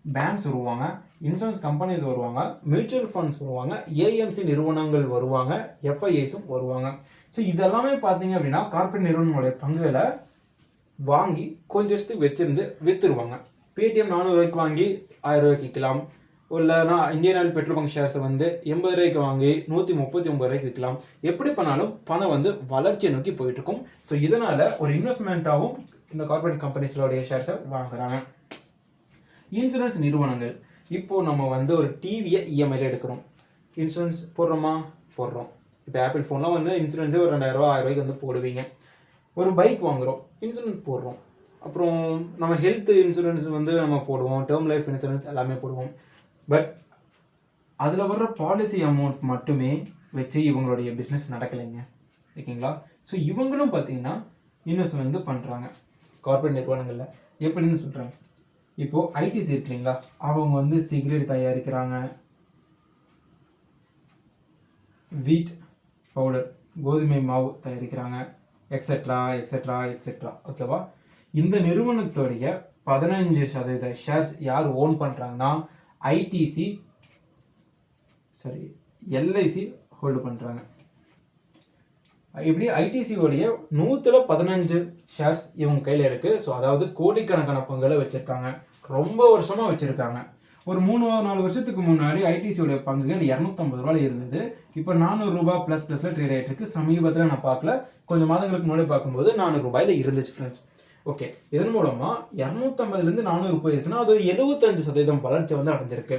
பேங்க்ஸ் வருவாங்க, இன்சூரன்ஸ் கம்பெனிஸ் வருவாங்க, மியூச்சுவல் ஃபண்ட்ஸ் வருவாங்க, ஏஎம்சி நிறுவனங்கள் வருவாங்க, எஃப்ஐஐஸும் வருவாங்க. ஸோ இதெல்லாமே பார்த்தீங்க அப்படின்னா கார்பரேட் நிறுவனங்களுடைய பங்குகளை வாங்கி கொஞ்சத்துக்கு வச்சிருந்து விற்றுருவாங்க. பேடிஎம் ₹400 வாங்கி ₹1000 விற்கலாம். இல்லைனா இந்தியன் ஆயில் பெட்ரோல் பங்க் ஷேர்ஸை வந்து ₹80 வாங்கி ₹139 விற்கலாம். எப்படி பண்ணாலும் பணம் வந்து வளர்ச்சியை நோக்கி போயிட்டு இருக்கும். ஸோ இதனால ஒரு இன்வெஸ்ட்மெண்ட்டாகவும் இந்த கார்பரேட் கம்பெனிஸோடைய ஷேர்ஸை வாங்குறாங்க. இன்சூரன்ஸ் நிறுவனங்கள், இப்போ நம்ம வந்து ஒரு டிவியை இஎம்ஐல எடுக்கிறோம், இன்சூரன்ஸ் போடுறோமா, போடுறோம். இப்போ ஆப்பிள் ஃபோன்லாம் வந்து இன்சூரன்ஸே ஒரு ₹2000 ₹1000 வந்து போடுவீங்க. ஒரு பைக் வாங்குகிறோம், இன்சூரன்ஸ் போடுறோம். அப்புறம் நம்ம ஹெல்த் இன்சூரன்ஸ் வந்து நம்ம போடுவோம், டேர்ம் லைஃப் இன்சூரன்ஸ் எல்லாமே போடுவோம். பட் அதில் வர்ற பாலிசி அமௌண்ட் மட்டுமே வச்சு இவங்களுடைய பிஸ்னஸ் நடக்கலைங்க. ஓகேங்களா, ஸோ இவங்களும் பார்த்தீங்கன்னா இன்வெஸ்ட்மெண்ட் வந்து பண்ணுறாங்க கார்பரேட் நிறுவனங்களில். எப்படின்னு சொல்கிறாங்க, இப்போது ஐடிசி இருக்குங்களா, அவங்க வந்து சிகரெட் தயாரிக்கிறாங்க, வீட் பவுடர், கோதுமை மாவு தயாரிக்கிறாங்க, எக்ஸெட்ரா எக்ஸெட்ரா எக்ஸெட்ரா. ஓகேவா, இந்த நிறுவனத்துடைய 15% ஷேர்ஸ் யார் ஓன் பண்ணுறாங்கன்னா ஐடிசி, எல்ஐசி ஹோல்டு பண்ணுறாங்க. இப்படி ஐடிசியோடைய 115 ஷேர்ஸ் இவங்க கையில் இருக்குது. ஸோ அதாவது கோடிக்கணக்கான பங்குகளை வச்சுருக்காங்க, ரொம்ப வருஷமாக வச்சுருக்காங்க. ஒரு 3-4 வருஷத்துக்கு முன்னாடி ஐடிசியோடைய பங்குகள் ₹250 இருந்தது. இப்போ ₹400 ப்ளஸில் ட்ரேட் ஆகிட்டு இருக்கு. சமீபத்தில் நான் பார்க்கல, கொஞ்சம் மாதங்களுக்கு முன்னாடி பார்க்கும்போது ₹400 இருந்துச்சு ஃப்ரெண்ட்ஸ். ஓகே, இதன் மூலமாக 250லேருந்து 400 போயிருக்குன்னா அது ஒரு 75% வளர்ச்சி வந்து அடைஞ்சிருக்கு.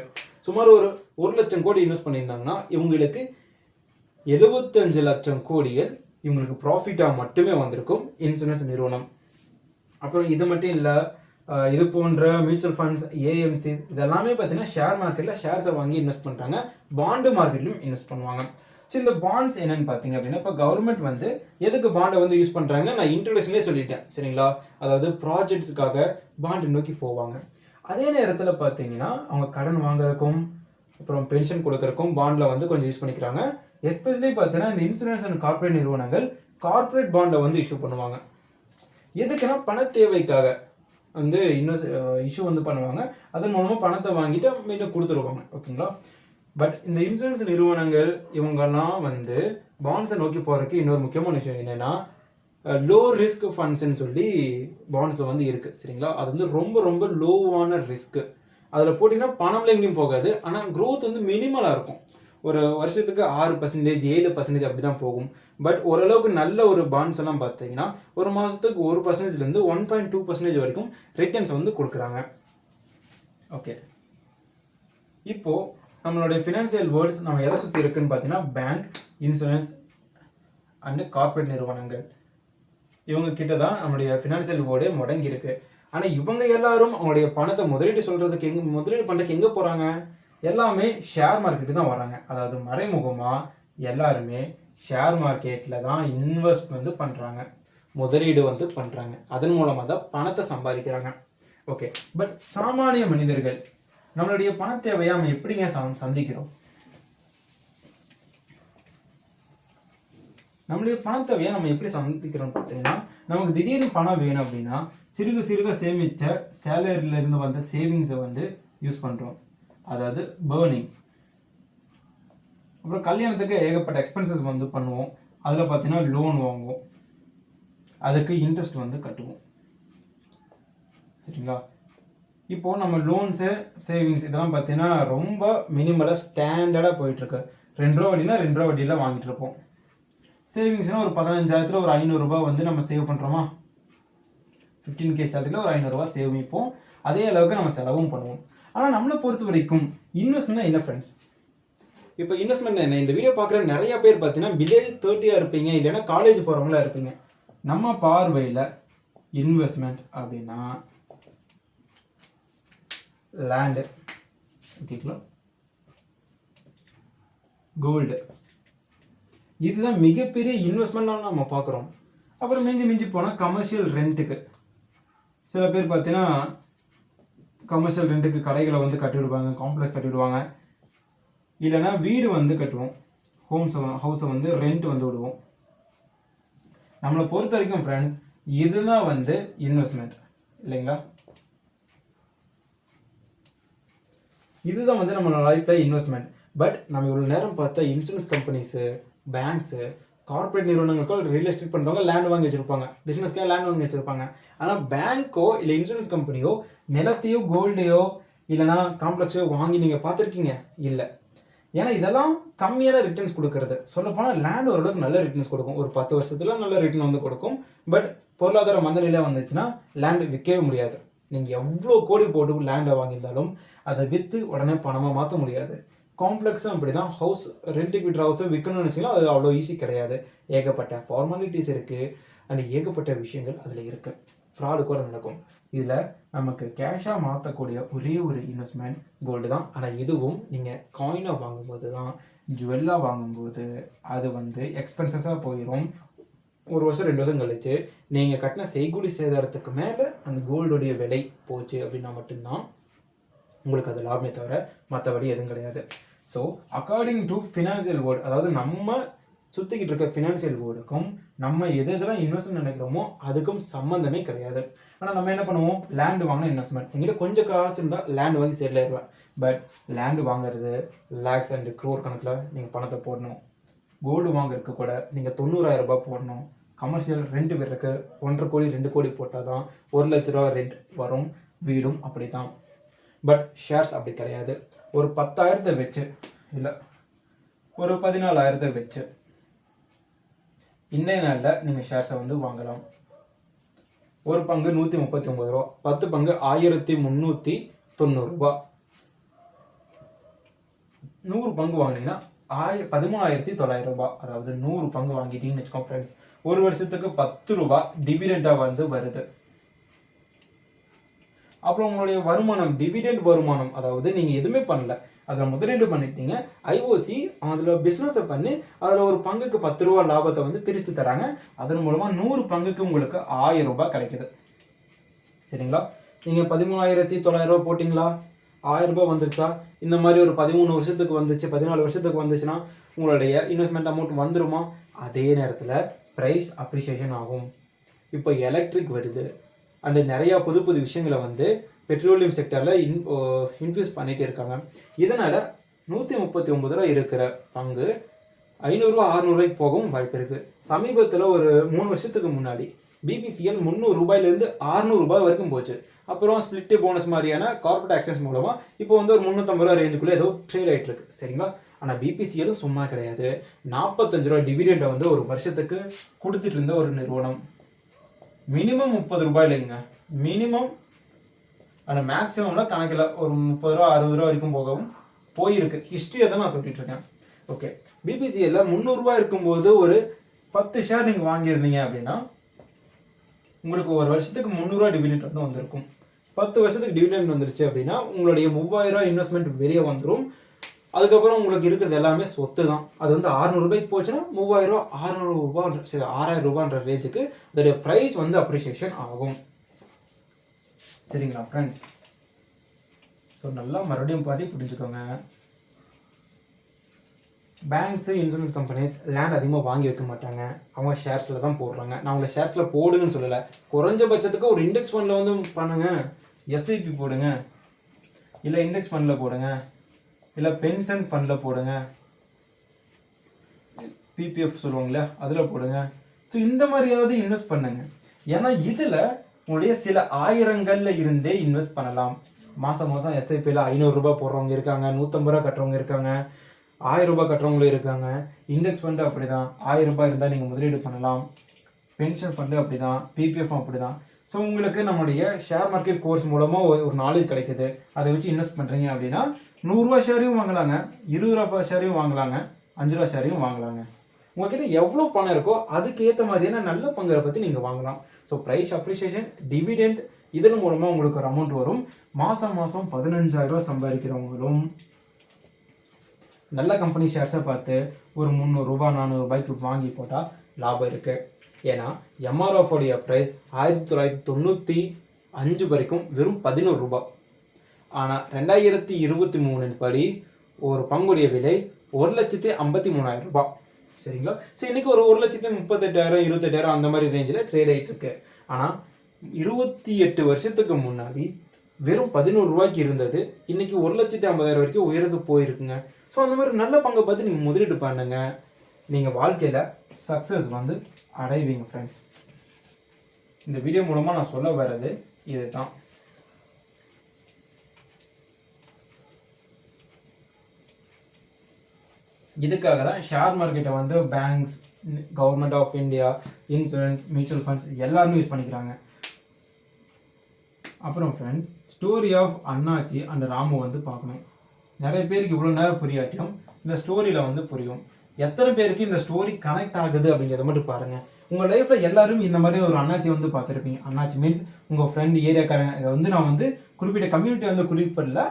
சுமார் ஒரு 1 லட்சம் கோடி இன்வெஸ்ட் பண்ணியிருந்தாங்கன்னா இவங்களுக்கு 75 லட்சம் கோடிகள் இவங்களுக்கு ப்ராஃபிட்டாக மட்டுமே வந்திருக்கும் இன்சூரன்ஸ் நிறுவனம். அப்புறம் இது மட்டும் இல்லை, இது போன்ற மியூச்சுவல் ஃபண்ட்ஸ், ஏஎம்சி இதெல்லாமே பார்த்தீங்கன்னா ஷேர் மார்க்கெட்டில் ஷேர்ஸை வாங்கி இன்வெஸ்ட் பண்ணுறாங்க. பாண்டு மார்க்கெட்லையும் இன்வெஸ்ட் பண்ணுவாங்க. ஸோ இந்த பாண்ட்ஸ் என்னன்னு பார்த்தீங்க அப்படின்னா, இப்போ கவர்மெண்ட் வந்து எதுக்கு பாண்டை வந்து யூஸ் பண்ணுறாங்க நான் இன்ட்ரடக்ஷன்லேயே சொல்லிட்டேன் சரிங்களா. அதாவது ப்ராஜெக்ட்ஸுக்காக பாண்டு நோக்கி போவாங்க. அதே நேரத்தில் பார்த்தீங்கன்னா அவங்க கடன் வாங்குறதுக்கும் அப்புறம் பென்ஷன் கொடுக்கறதுக்கும் பாண்டில் வந்து கொஞ்சம் யூஸ் பண்ணிக்கிறாங்க. எஸ்பெஷலி பார்த்தீங்கன்னா இந்த இன்சூரன்ஸ் அண்ட் கார்பரேட் நிறுவனங்கள் கார்பரேட் பாண்டை வந்து இஷ்யூ பண்ணுவாங்க. எதுக்குன்னா பண தேவைக்காக வந்து இஷ்யூ வந்து பண்ணுவாங்க. அதன் மூலமாக பணத்தை வாங்கிட்டு மீண்டும் கொடுத்துருவாங்க ஓகேங்களா. பட் இந்த இன்சூரன்ஸ் நிறுவனங்கள் இவங்கெல்லாம் வந்து பாண்ட்ஸை நோக்கி போகிறதுக்கு இன்னொரு முக்கியமான விஷயம் என்னென்னா லோ ரிஸ்க் ஃபண்ட்ஸ்ன்னு சொல்லி பாண்ட்ஸில் வந்து இருக்குது சரிங்களா. அது வந்து ரொம்ப ரொம்ப லோவான ரிஸ்க்கு. அதில் போட்டிங்கன்னா பணம்ல எங்கேயும் போகாது. ஆனால் க்ரோத் வந்து மினிமலாக இருக்கும். ஒரு வருஷத்துக்கு 6%, 7% அப்படி தான் போகும். பட் ஓரளவுக்கு நல்ல ஒரு பாண்ட்ஸ் எல்லாம் பார்த்தீங்கன்னா ஒரு மாதத்துக்கு 1%லேருந்து 1.2% வரைக்கும் ரிட்டர்ன்ஸ் வந்து கொடுக்குறாங்க. ஓகே, இப்போது நம்மளுடைய ஃபினான்சியல் வேர்ல்ட்ஸ் நம்ம எதை சுற்றி இருக்குன்னு பார்த்தீங்கன்னா பேங்க், இன்சூரன்ஸ் அண்டு கார்பரேட் நிறுவனங்கள் இவங்க கிட்ட தான் நம்மளுடைய ஃபினான்சியல் வேர்டே முடங்கி இருக்கு. ஆனால் இவங்க எல்லாரும் அவங்களுடைய பணத்தை முதலீடு பண்ணுறதுக்கு எங்கே போகிறாங்க? எல்லாமே ஷேர் மார்க்கெட்டு தான் வராங்க. அதாவது மறைமுகமாக எல்லாருமே ஷேர் மார்க்கெட்டில் தான் இன்வெஸ்ட் வந்து பண்ணுறாங்க, முதலீடு வந்து பண்ணுறாங்க. அதன் மூலமாக தான் பணத்தை சம்பாதிக்கிறாங்க. ஓகே, பட் சாமானிய மனிதர்கள் நம்மளுடைய பண தேவையை நம்ம எப்படிங்க சந்திக்கிறோம்? நம்மளுடைய பண தேவையை நம்ம எப்படி சந்திக்கிறோம் பார்த்தீங்கன்னா, நமக்கு திடீர்னு பணம் வேணும் அப்படின்னா சிறுக சிறுக சேமித்த சேலரியிலேருந்து வந்த சேவிங்ஸை வந்து யூஸ் பண்ணுறோம். அதாவது பேர்னிங். அப்புறம் கல்யாணத்துக்கு ஏகப்பட்ட எக்ஸ்பென்சஸ் வந்து பண்ணுவோம். அதில் பார்த்தீங்கன்னா லோன் வாங்குவோம், அதுக்கு இன்ட்ரெஸ்ட் வந்து கட்டுவோம் சரிங்களா. இப்போது நம்ம லோன்ஸு, சேவிங்ஸ் இதெல்லாம் பார்த்தீங்கன்னா ரொம்ப மினிமலாக ஸ்டாண்டர்டாக போயிட்டுருக்கு. 2 ரூபா வட்டினா 2 ரூபா வட்டியில் வாங்கிட்டு இருப்போம். சேவிங்ஸ்னால் ஒரு 15,000 ஒரு 500 ரூபாய் வந்து நம்ம சேவ் பண்ணுறோமா, 15K சேலரியில் ஒரு 500 ரூபாய் சேமிப்போம். அதே அளவுக்கு நம்ம செலவும் பண்ணுவோம். ஆனால் நம்மளை பொறுத்த வரைக்கும் இன்வெஸ்ட்மெண்ட் என்ன ஃப்ரெண்ட்ஸ்? இப்போ இன்வெஸ்ட்மெண்ட் என்ன, இந்த வீடியோ பார்க்குற நிறைய பேர் பார்த்தீங்கன்னா வில்லேஜ் 30 இருப்பீங்க, இல்லைன்னா காலேஜ் போகிறவங்களா இருப்பீங்க. நம்ம பார்வையில் இன்வெஸ்ட்மெண்ட் அப்படின்னா லேண்டு, ஓகேங்களா, கோல்டு, இதுதான் மிகப்பெரிய இன்வெஸ்ட்மெண்ட்லாம் நம்ம பார்க்குறோம். அப்புறம் மிஞ்சி போனால் கமர்ஷியல் ரெண்ட்டுக்கு சில பேர் பார்த்தீங்கன்னா கமர்ஷியல் ரெண்ட்டுக்கு கடைகளை வந்து கட்டிவிடுவாங்க, காம்ப்ளெக்ஸ் கட்டிவிடுவாங்க. இல்லைன்னா வீடு வந்து கட்டுவோம், ஹவுஸை வந்து ரெண்ட் வந்து விடுவோம். நம்மளை பொறுத்த வரைக்கும் ஃப்ரெண்ட்ஸ் இதுதான் வந்து இன்வெஸ்ட்மெண்ட் இல்லைங்களா. இதுதான் வந்து நம்மளோட லைஃப்பில் இன்வெஸ்ட்மெண்ட். பட் நம்ம இவ்வளோ நேரம் பார்த்தா இன்சூரன்ஸ் கம்பெனிஸு, பேங்க்ஸு, கார்பரேட் நிறுவனங்களுக்கும் ரியல் எஸ்டேட் பண்ணுறவங்க லேண்ட் வாங்கி வச்சுருப்பாங்க, பிஸ்னஸ்க்காக லேண்ட் வாங்கி வச்சுருப்பாங்க. ஆனால் பேங்க்கோ இல்லை இன்சூரன்ஸ் கம்பெனியோ நிலத்தையோ கோல்டையோ இல்லைனா காம்ப்ளெக்ஸோ வாங்கி நீங்கள் பார்த்துருக்கீங்க? இல்லை. ஏன்னா இதெல்லாம் கம்மியான ரிட்டர்ன்ஸ் கொடுக்கறது. சொல்லப்போனால் லேண்ட் ஓரளவுக்கு நல்ல ரிட்டர்ன்ஸ் கொடுக்கும், ஒரு 10 வருஷத்துல நல்ல ரிட்டர்ன் வந்து கொடுக்கும். பட் பொருளாதார மந்தநிலையாக வந்துச்சுன்னா லேண்ட் விற்கவே முடியாது. நீங்கள் எவ்வளோ கோடி போட்டு லேண்டை வாங்கியிருந்தாலும் அதை விற்று உடனே பணமாக மாற்ற முடியாது. காம்ப்ளெக்ஸும் அப்படி தான். ஹவுஸ் ரெண்ட்டுக்கு விட்ற ஹவுஸை விற்கணும்னு நினச்சிங்கன்னா அது அவ்வளோ ஈஸி கிடையாது. ஏகப்பட்ட ஃபார்மாலிட்டிஸ் இருக்குது அண்ட் ஏகப்பட்ட விஷயங்கள் அதில் இருக்குது. ஃப்ராடு கூட நடக்கும். இதில் நமக்கு கேஷாக மாற்றக்கூடிய ஒரே ஒரு இன்வெஸ்ட்மெண்ட் கோல்டு தான். ஆனால் இதுவும் நீங்கள் காயினாக வாங்கும்போது தான், ஜுவல்லாக வாங்கும்போது அது வந்து எக்ஸ்பென்சஸாக போயிடும். 1 வருஷம் 2 வருஷம் கழிச்சு நீங்கள் கட்டின செய்கூலி சேதாரத்துக்கு மேலே அந்த கோல்டுடைய விலை போச்சு அப்படின்னா மட்டும்தான் உங்களுக்கு அது லாபமே தவிர மற்றபடி எதுவும் கிடையாது. So according to financial world, அதாவது நம்ம சுற்றிக்கிட்டு இருக்க ஃபினான்சியல் வேர்ல்டுக்கும் நம்ம எதெல்லாம் இன்வெஸ்ட்மெண்ட் நினைக்கிறோமோ அதுக்கும் சம்மந்தமே கிடையாது. ஆனால் நம்ம என்ன பண்ணுவோம், லேண்டு வாங்கினா இன்வெஸ்ட்மெண்ட். எங்கிட்ட கொஞ்சம் காசு இருந்தால் லேண்டு வாங்கி செட்டில் ஆயிடுவேன். பட் லேண்டு வாங்குறது லேக்ஸ் அண்ட் க்ரோர் கணக்கில் நீங்கள் பணத்தை போடணும். கோல்டு வாங்குறதுக்கு கூட நீங்கள் 90,000 ரூபாய் போடணும். கமர்ஷியல் ரெண்ட் விடுறதுக்கு 1.5 கோடி 2 கோடி போட்டால் தான் 1 லட்ச ரூபா ரெண்ட் வரும். வீடும் அப்படி தான். பட் ஷேர்ஸ் அப்படி கிடையாது. ஒரு 10,000 வச்சு இல்லை ஒரு 14,000 வச்சு இன்றைய நாளில் நீங்கள் ஷேர்ஸை வந்து வாங்கலாம். ஒரு பங்கு 139 ரூபா, 10 பங்கு 1390 ரூபா. 100 பங்கு வாங்கினீங்கன்னா 13,900 ரூபாய். அதாவது 100 பங்கு வாங்கிட்டீங்கன்னு வச்சுக்கோங்க ஃப்ரெண்ட்ஸ், ஒரு வருஷத்துக்கு 10 ரூபாய் டிவிடெண்டாக வந்து வருது. அப்புறம் உங்களுடைய வருமானம், டிவிடெண்ட் வருமானம், அதாவது நீங்கள் எதுவுமே பண்ணல, அதில் முதலீடு பண்ணிட்டீங்க. ஐஓசி அதில் பிஸ்னஸை பண்ணி அதில் ஒரு பங்குக்கு 10 ரூபா லாபத்தை வந்து பிரித்து தராங்க. அதன் மூலமாக 100 பங்குக்கு உங்களுக்கு 1000 ரூபாய் கிடைக்குது. சரிங்களா? நீங்கள் 13,900 போட்டிங்களா, 1000 ரூபாய் வந்துருச்சா? இந்த மாதிரி ஒரு 13 வருஷத்துக்கு வந்துச்சு, 14 வருஷத்துக்கு வந்துச்சுன்னா உங்களுடைய இன்வெஸ்ட்மெண்ட் அமௌண்ட் வந்துருமா? அதே நேரத்தில் ப்ரைஸ் அப்ரிசியேஷன் ஆகும். இப்போ எலக்ட்ரிக் வருது, அந்த நிறையா புது புது விஷயங்களை வந்து பெட்ரோலியம் செக்டரில் இன்ஃபியூஸ் பண்ணிகிட்டே இருக்காங்க. இதனால் 139 ரூபா இருக்கிற பங்கு 500 ரூபா 600 ரூபாய்க்கு போகவும் வாய்ப்பு இருக்குது. சமீபத்தில் ஒரு 3 வருஷத்துக்கு முன்னாடி பிபிசிஎல் 300 ரூபாயிலேருந்து 600 ரூபாய் வரைக்கும் போச்சு. அப்புறம் ஸ்பிளிட்டு போனஸ் மாதிரியான கார்பரேட் ஆக்ஷன்ஸ் மூலமாக இப்போ வந்து ஒரு 350 ரூபா ரேஞ்சுக்குள்ளே ஏதோ ட்ரேட் ஆகிட்டு இருக்கு. சரிங்களா? ஆனால் பிபிசிஎலும் சும்மா கிடையாது. 45 ரூபா டிவிடெண்டை வந்து ஒரு வருஷத்துக்கு கொடுத்துட்டு இருந்த ஒரு நிறுவனம். மினிமம் 30 ரூபாய் இல்லைங்க, மினிமம். ஆனால் மேக்ஸிமம்லாம் கணக்கில் ஒரு 30 ரூபா 60 ரூபா வரைக்கும் போகவும் போயிருக்கு. ஹிஸ்ட்ரியை தான் நான் சொல்லிட்டு இருக்கேன். ஓகே, பிபிசிஎல்ல 300 ரூபாய் இருக்கும்போது ஒரு 10 ஷேர் நீங்கள் வாங்கியிருந்தீங்க அப்படின்னா உங்களுக்கு ஒரு வருஷத்துக்கு 300 ரூபா டிவிடெண்ட் வந்து வந்திருக்கும். 10 வருஷத்துக்கு டிவிடெண்ட் வந்துருச்சு அப்படின்னா உங்களுடைய 3000 ரூபாய் இன்வெஸ்ட்மெண்ட் வெளியே வந்துடும். அதுக்கப்புறம் உங்களுக்கு இருக்கிறது எல்லாமே சொத்து தான். அது வந்து 600 ரூபாய்க்கு போச்சுன்னா 3000 ரூபா 600 ரூபா, சரி 6000 ரூபான்ற ரேஞ்சுக்கு அதோடைய ப்ரைஸ் வந்து அப்ரிசியேஷன் ஆகும். சரிங்களா ஃப்ரெண்ட்ஸ்? ஸோ நல்லா மறுபடியும் பாட்டி புரிஞ்சுக்கோங்க. பேங்க்ஸு, இன்சூரன்ஸ் கம்பெனிஸ் லேண்ட் அதிகமாக வாங்கி வைக்க மாட்டாங்க, அவங்க ஷேர்ஸில் தான் போடுறாங்க. நான் உங்களை ஷேர்ஸில் போடுங்கன்னு சொல்லலை, குறைஞ்சபட்சத்துக்கு ஒரு இண்டெக்ஸ் ஃபண்டில் வந்து பண்ணுங்க. எஸ்ஐபி போடுங்க, இல்லை இண்டெக்ஸ் ஃபண்டில் போடுங்க, இல்லை பென்ஷன் ஃபண்டில் போடுங்க, பிபிஎஃப் சொல்லுவாங்களே அதில் போடுங்க. ஸோ இந்த மாதிரியாவது இன்வெஸ்ட் பண்ணுங்க. ஏன்னா இதில் உங்களுடைய சில ஆயிரங்களில் இருந்தே இன்வெஸ்ட் பண்ணலாம். மாதம் மாதம் எஸ்ஐபியில் 500 ரூபாய் போடுறவங்க இருக்காங்க, 150 ரூபா கட்டுறவங்க இருக்காங்க, 1000 ரூபாய் கட்டுறவங்களும் இருக்காங்க. இண்டெக்ஸ் ஃபண்டு அப்படி தான், 1000 ரூபாய் இருந்தால் நீங்கள் முதலீடு பண்ணலாம். பென்ஷன் ஃபண்டு அப்படி தான், பிபிஎஃப் அப்படி தான். ஸோ உங்களுக்கு நம்மளுடைய ஷேர் மார்க்கெட் கோர்ஸ் மூலமாக ஒரு நாலேஜ் கிடைக்குது. அதை வச்சு இன்வெஸ்ட் பண்ணுறீங்க அப்படின்னா 100 ரூபா ஷேரையும் வாங்கலாங்க, 20 ரூபா ஷேரையும் வாங்கலாங்க, 5 ரூபா ஷேரையும் வாங்கலாங்க. உங்ககிட்ட எவ்வளோ பணம் இருக்கோ அதுக்கு ஏற்ற மாதிரியான நல்ல பங்கை பற்றி நீங்கள் வாங்கலாம். ஸோ ப்ரைஸ் அப்ரிசியேஷன், டிவிடெண்ட், இதன் மூலமாக உங்களுக்கு ஒரு அமௌண்ட் வரும். மாதம் 15,000 ரூபா சம்பாதிக்கிறவங்களும் நல்ல கம்பெனி ஷேர்ஸை பார்த்து ஒரு 300 ரூபா 400 ரூபாய்க்கு வாங்கி போட்டால் லாபம் இருக்குது. ஏன்னா எம்ஆர்எஃபோடைய ப்ரைஸ் 1995 வரைக்கும் வெறும் 11 ரூபா. ஆனால் 2023 படி ஒரு பங்குடைய விலை 1,53,000 ரூபாய். சரிங்களா? ஸோ இன்றைக்கி ஒரு 1,38,000 28,000 அந்த மாதிரி ரேஞ்சில் ட்ரேட் ஆகிட்டு இருக்கு. ஆனால் 28 வருஷத்துக்கு முன்னாடி வெறும் 11 ரூபாய்க்கு இருந்தது, இன்றைக்கி 1,50,000 வரைக்கும் உயர்ந்து போயிருக்குங்க. ஸோ அந்த மாதிரி நல்ல பங்கை பார்த்து நீங்கள் முதலீடு பண்ணுங்க, நீங்கள் வாழ்க்கையில் சக்ஸஸ் வந்து அடைவீங்க ஃப்ரெண்ட்ஸ். இந்த வீடியோ மூலமாக நான் சொல்ல வர்றது இதுதான். இதுக்காக தான் ஷேர் மார்க்கெட்டை வந்து banks, government of India, insurance, mutual funds எல்லாருமே யூஸ் பண்ணிக்கிறாங்க. அப்புறம் ஃப்ரெண்ட்ஸ், ஸ்டோரி ஆஃப் அண்ணாச்சி அண்ட் ராமு வந்து பார்க்கணும். நிறைய பேருக்கு இவ்வளோ நேரம் புரியாட்டியும் இந்த ஸ்டோரியில் வந்து புரியும். எத்தனை பேருக்கு இந்த ஸ்டோரி கனெக்ட் ஆகுது அப்படிங்கிறத மட்டும் பாருங்கள். உங்கள் லைஃப்பில் எல்லாரும் இந்த மாதிரி ஒரு அண்ணாச்சி வந்து பார்த்துருப்பீங்க. அண்ணாச்சி மீன்ஸ் உங்கள் ஃப்ரெண்டு, ஏரியாக்காரங்க. இதை வந்து நான் வந்து குறிப்பிட்ட கம்யூனிட்டி வந்து குறிப்பிடல,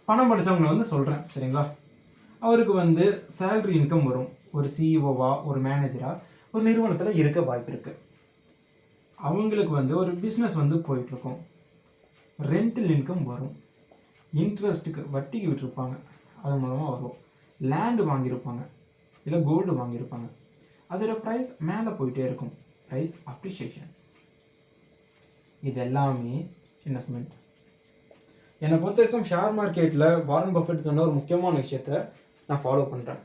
பணம் படித்தவங்களை வந்து சொல்கிறேன். சரிங்களா? அவருக்கு வந்து சேலரி இன்கம் வரும். ஒரு சிஇஓவா, ஒரு மேனேஜராக ஒரு நிறுவனத்தில் இருக்க வாய்ப்பு இருக்குது. அவங்களுக்கு வந்து ஒரு பிஸ்னஸ் வந்து போயிட்டுருக்கும். ரெண்டல் இன்கம் வரும். இன்ட்ரெஸ்ட்டுக்கு வட்டிக்கு விட்டுருப்பாங்க, அது மூலமாக வரும். லேண்டு வாங்கியிருப்பாங்க, இல்லை கோல்டு வாங்கியிருப்பாங்க. அதோட ப்ரைஸ் மேலே போயிட்டே இருக்கும். Price appreciation. இது எல்லாமே இன்வெஸ்ட்மெண்ட். என்னை பொறுத்த வரைக்கும் ஷேர் மார்க்கெட்டில் வாரன் பஃபெட் சொன்ன ஒரு முக்கியமான விஷயத்த நான் ஃபாலோ பண்ணுறேன்.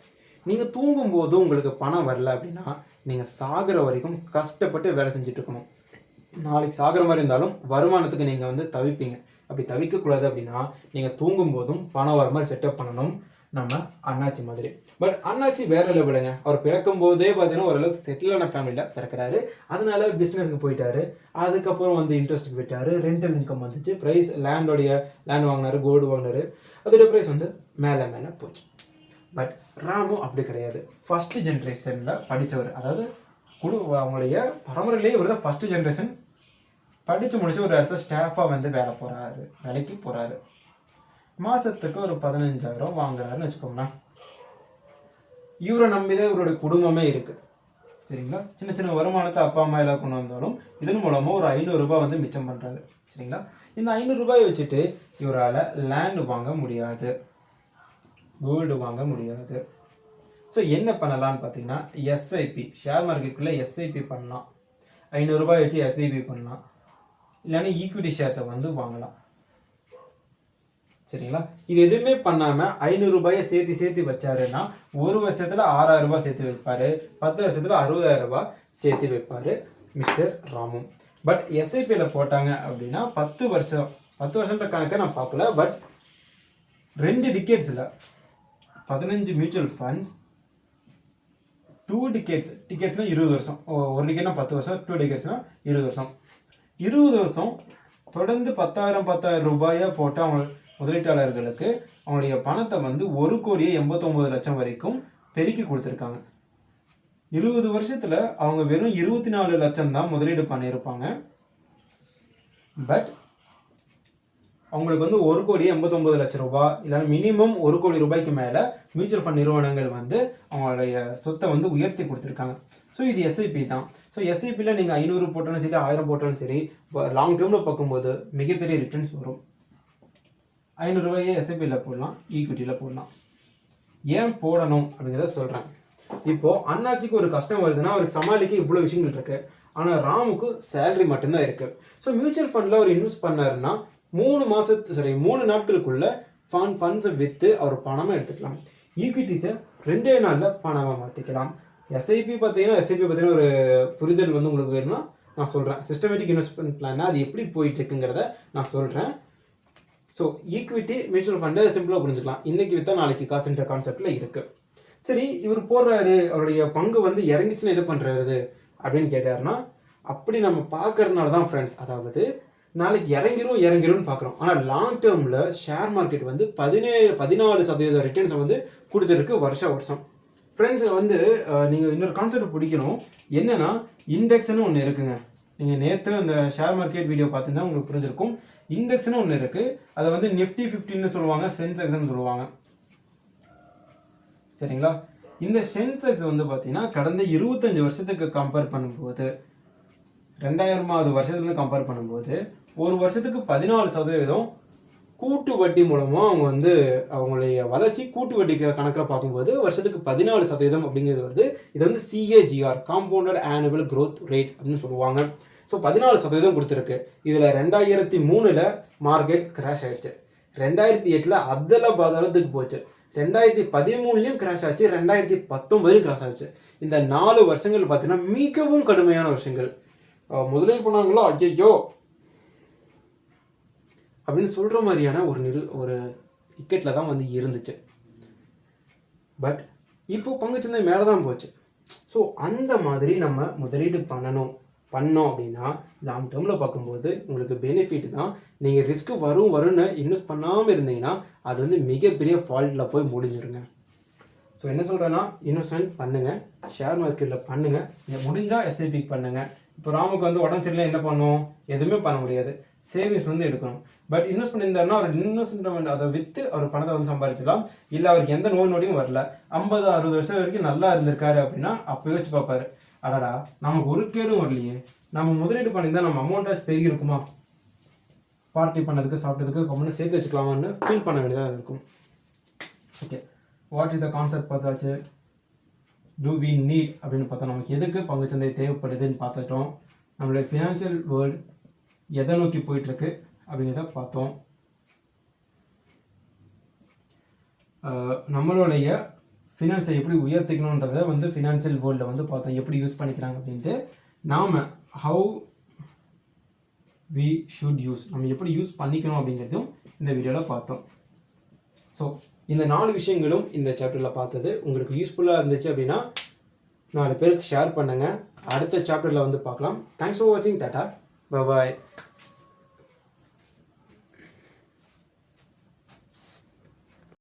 நீங்கள் தூங்கும்போது உங்களுக்கு பணம் வரல அப்படின்னா நீங்கள் சாகிற வரைக்கும் கஷ்டப்பட்டு வேலை செஞ்சுட்டு இருக்கணும். நாளைக்கு சாகிற மாதிரி இருந்தாலும் வருமானத்துக்கு நீங்கள் வந்து தவிப்பீங்க. அப்படி தவிக்கக்கூடாது அப்படின்னா நீங்கள் தூங்கும்போதும் பணம் வர மாதிரி செட்டப் பண்ணணும். நம்ம அண்ணாச்சி மாதிரி. பட் அண்ணாச்சி வேற லெவலுங்க. அவர் பிறக்கும் போதே பார்த்தீங்கன்னா ஓரளவுக்கு செட்டிலான ஃபேமிலியில் பிறக்கிறாரு. அதனால பிஸ்னஸ்க்கு போயிட்டாரு. அதுக்கப்புறம் வந்து இன்ட்ரெஸ்ட்டுக்கு போயிட்டாரு. ரெண்டல் இன்கம் வந்துச்சு. ப்ரைஸ் லேண்ட் வாங்கினாரு, கோல்டு வாங்கினாரு. அதோடைய ப்ரைஸ் வந்து மேலே மேலே போச்சு. பட் ராமு அப்படி கிடையாது. ஃபர்ஸ்ட் ஜென்ரேஷனில் படித்தவர். அதாவது அவங்களுடைய பரம்பரையிலேயே இவர் தான் ஃபர்ஸ்ட் ஜென்ரேஷன் படித்து முடிச்சு ஒரு இடத்துல ஸ்டாஃபாக வந்து வேலைக்கு போகிறாரு. மாதத்துக்கு ஒரு 15,000 வாங்குறாருன்னு வச்சுக்கோங்களேன். இவரை நம்பிதான் இவருடைய குடும்பமே இருக்குது. சரிங்களா? சின்ன சின்ன வருமானத்தை அப்பா அம்மா எல்லாம் கொண்டு வந்தாலும் இதன் மூலமாக ஒரு 500 ரூபாய் வந்து மிச்சம் பண்ணுறாரு. சரிங்களா? இந்த 500 ரூபாயை வச்சுட்டு இவரால் லேண்ட் வாங்க முடியாது, கோல்டு வாங்க முடியாது. ஸோ என்ன பண்ணலான்னு பார்த்தீங்கன்னா எஸ்ஐபி, ஷேர் மார்க்கெட்டுக்குள்ளே எஸ்ஐபி பண்ணலாம். 500 ரூபாய் வச்சு எஸ்ஐபி பண்ணலாம், இல்லைன்னா ஈக்விட்டி ஷேர்ஸை வந்து வாங்கலாம். சரிங்களா? இது எதுவுமே பண்ணாமல் 500 ரூபாயை சேர்த்து வச்சாருன்னா ஒரு வருஷத்தில் 6,000 ரூபாய் சேர்த்து வைப்பார், 10 வருஷத்தில் 60,000 ரூபாய் சேர்த்து வைப்பார் மிஸ்டர் ராமு. பட் எஸ்ஐபியில் போட்டாங்க அப்படின்னா 10 வருஷன்ற கணக்கை நான் பார்க்கல. பட் 2 டிகேட்ஸில் 15 மியூச்சுவல் ஃபண்ட்ஸ், 2 டிகேட்ஸ்னால் 20 வருஷம், ஒரு டிகேட்னா 10 வருஷம், 2 டிகேட்ஸ்னால் 20 வருஷம். 20 வருஷம் தொடர்ந்து 10,000 ரூபாயை போட்டு அவங்க முதலீட்டாளர்களுக்கு அவங்களுடைய பணத்தை வந்து 1,89,00,000 வரைக்கும் பெருக்கி கொடுத்துருக்காங்க. 20 வருஷத்தில் அவங்க வெறும் 24 லட்சம் தான் முதலீடு பண்ணியிருப்பாங்க. பட் அவங்களுக்கு வந்து 1,89,00,000 ரூபாய் இல்லைன்னா மினிமம் 1 கோடி ரூபாய்க்கு மேலே மியூச்சுவல் ஃபண்ட் நிறுவனங்கள் வந்து அவங்களுடைய சொத்தை வந்து உயர்த்தி கொடுத்துருக்காங்க. ஸோ இது எஸ்ஐபி தான். ஸோ எஸ்ஐபியில் நீங்கள் 500 போட்டாலும் சரி, 1000 போட்டாலும் சரி, லாங் டேர்மில் பார்க்கும்போது மிகப்பெரிய ரிட்டர்ன்ஸ் வரும். 500 ரூபாயே எஸ்ஐபியில் போடலாம், ஈக்விட்டியில் போடலாம். ஏன் போடணும் அப்படிங்கிறத சொல்கிறேன். இப்போது அண்ணாச்சிக்கு ஒரு கஷ்டம் வருதுன்னா அவருக்கு சமாளிக்க இவ்வளோ விஷயங்கள் இருக்குது. ஆனால் ராமுக்கு சேலரி மட்டும்தான் இருக்குது. ஸோ மியூச்சுவல் ஃபண்டில் அவர் இன்வெஸ்ட் பண்ணாருன்னா 3 நாட்களுக்குள்ள ஃபண்ட்ஸை விற்று அவர் பணமாக எடுத்துக்கலாம். ஈக்விட்டிஸை 2 நாளில் பணமாக மாற்றிக்கலாம். எஸ்ஐபி பார்த்தீங்கன்னா ஒரு புரிதல் வந்து உங்களுக்கு வேணும்னா நான் சொல்கிறேன். சிஸ்டமேட்டிக் இன்வெஸ்ட்மெண்ட் பிளான்னா அது எப்படி போயிட்டுருக்குங்கிறத நான் சொல்கிறேன். ஸோ ஈக்விட்டி மியூச்சுவல் ஃபண்டை சிம்பிளாக புரிஞ்சுக்கலாம். இன்றைக்கி விற்றா நாளைக்கு காசுன்ற கான்செப்டில் இருக்குது. சரி, இவர் போடுறாரு, அவருடைய பங்கு வந்து இறங்கிச்சுன்னா என்ன பண்ணுறாரு அப்படின்னு கேட்டாருன்னா, அப்படி நம்ம பார்க்கறதுனால தான் ஃப்ரெண்ட்ஸ், அதாவது நாளைக்கு இறங்கிரும்னு பார்க்குறோம். ஆனால் லாங் டேர்மில் ஷேர் மார்க்கெட் வந்து 14% ரிட்டர்ன்ஸை வந்து கொடுத்துருக்கு வருஷம். ஃப்ரெண்ட்ஸ் வந்து நீங்கள் இன்னொரு கான்செப்ட் பிடிக்கணும். என்னென்னா இண்டெக்ஸ்னு ஒன்று இருக்குங்க. நீங்கள் நேற்று இந்த ஷேர் மார்க்கெட் வீடியோ பார்த்துருந்தா உங்களுக்கு புரிஞ்சிருக்கும். இண்டெக்ஸ்னு ஒன்று இருக்குது. அதை வந்து நிஃப்டி 50ன்னு சொல்லுவாங்க, சென்செக்ஸ்ன்னு சொல்லுவாங்க. சரிங்களா? இந்த சென்செக்ஸ் வந்து பார்த்தீங்கன்னா கடந்த 25 வருஷத்துக்கு கம்பேர் பண்ணும்போது, 2000வது வருஷத்துலேருந்து கம்பேர் பண்ணும்போது ஒரு வருஷத்துக்கு 14% கூட்டு வட்டி மூலமாக அவங்க வந்து அவங்களுடைய வளர்ச்சி கூட்டு வட்டி கணக்கில் பார்க்கும்போது வருஷத்துக்கு 14% அப்படிங்கிறது வருது. இது வந்து CAGR, compounded annual growth rate அப்படின்னு சொல்லுவாங்க. ஸோ 14% கொடுத்துருக்கு. இதில் 2003 மார்க்கெட் கிராஷ் ஆகிடுச்சு, 2008 அதில் பாதாளத்துக்கு போச்சு, 2013 கிராஷ் ஆச்சு, 2019 கிராஷ் ஆச்சு. இந்த 4 வருஷங்கள் பார்த்தீங்கன்னா மிகவும் கடுமையான வருஷங்கள். முதலீடு பண்ணாங்களோ ஐயோ அப்படின்னு சொல்கிற மாதிரியான ஒரு இக்கெட்டில் தான் வந்து இருந்துச்சு. பட் இப்போது பங்குச்சந்தை மேலே தான் போச்சு. ஸோ அந்த மாதிரி நம்ம முதலீடு பண்ணோம் அப்படின்னா லாங் டேர்மில் பார்க்கும்போது உங்களுக்கு பெனிஃபிட் தான். நீங்கள் ரிஸ்க்கு வரும்னு இன்வெஸ்ட் பண்ணாமல் இருந்தீங்கன்னா அது வந்து மிகப்பெரிய ஃபால்ட்டில் போய் முடிஞ்சிருங்க. ஸோ என்ன சொல்கிறேன்னா, இன்வெஸ்ட்மெண்ட் பண்ணுங்கள், ஷேர் மார்க்கெட்டில் பண்ணுங்கள், முடிஞ்சால் எஸ்ஐபி பண்ணுங்கள். இப்போ ராமுக்கு வந்து உடம்பு சரியில்லை, என்ன பண்ணணும்? எதுவுமே பண்ண முடியாது, சேவிங்ஸ் வந்து எடுக்கணும். பட் இன்வெஸ்ட் பண்ணியிருந்தாருன்னா அவர் இன்வெஸ்ட்மெண்ட் அதை விற்று அவர் பணத்தை வந்து சம்பாதிச்சிடலாம். இல்லை அவருக்கு எந்த நோயும் வரல, 50-60 வருஷம் வரைக்கும் நல்லா இருந்திருக்காரு அப்படின்னா அப்போ யோசிச்சு பார்ப்பாரு, அடடா நமக்கு ஒரு கேடும் வரலையே, நம்ம முதலீடு பண்ணியிருந்தால் நம்ம அமௌண்ட்டாக பெருகி இருக்குமா, பார்ட்டி பண்ணதுக்கு சாப்பிட்டதுக்கு கம்முன்னு சேர்த்து வச்சுக்கலாமான்னு ஃபீல் பண்ண வேண்டியதாக இருக்கும். Okay, what is the concept பார்த்தாச்சு. டூ வி நீட் அப்படின்னு பார்த்தோம், நமக்கு எதுக்கு பங்குச்சந்தை தேவைப்படுதுன்னு பார்த்துட்டோம். நம்மளுடைய ஃபினான்ஷியல் வேர்ல்டு எதை நோக்கி போயிட்டுருக்கு அப்படிங்கிறத பார்த்தோம். நம்மளுடைய ஃபினான்ஸை எப்படி உயர்த்திக்கணுன்றதை வந்து ஃபினான்ஷியல் வேர்ல்டில் வந்து பார்த்தோம், எப்படி யூஸ் பண்ணிக்கிறாங்க அப்படின்ட்டு. நாம் ஹவு வி ஷுட் யூஸ், நம்ம எப்படி யூஸ் பண்ணிக்கணும் அப்படிங்கிறதும் இந்த வீடியோவில் பார்த்தோம். ஸோ இந்த 4 விஷயங்களும் இந்த சாப்டரில் பார்த்தது உங்களுக்கு யூஸ்ஃபுல்லாக இருந்துச்சு அப்படின்னா 4 பேருக்கு ஷேர் பண்ணுங்கள். அடுத்த சாப்டரில் வந்து பார்க்கலாம். தேங்க்ஸ் ஃபார் வாட்சிங். டாடா, பாய்.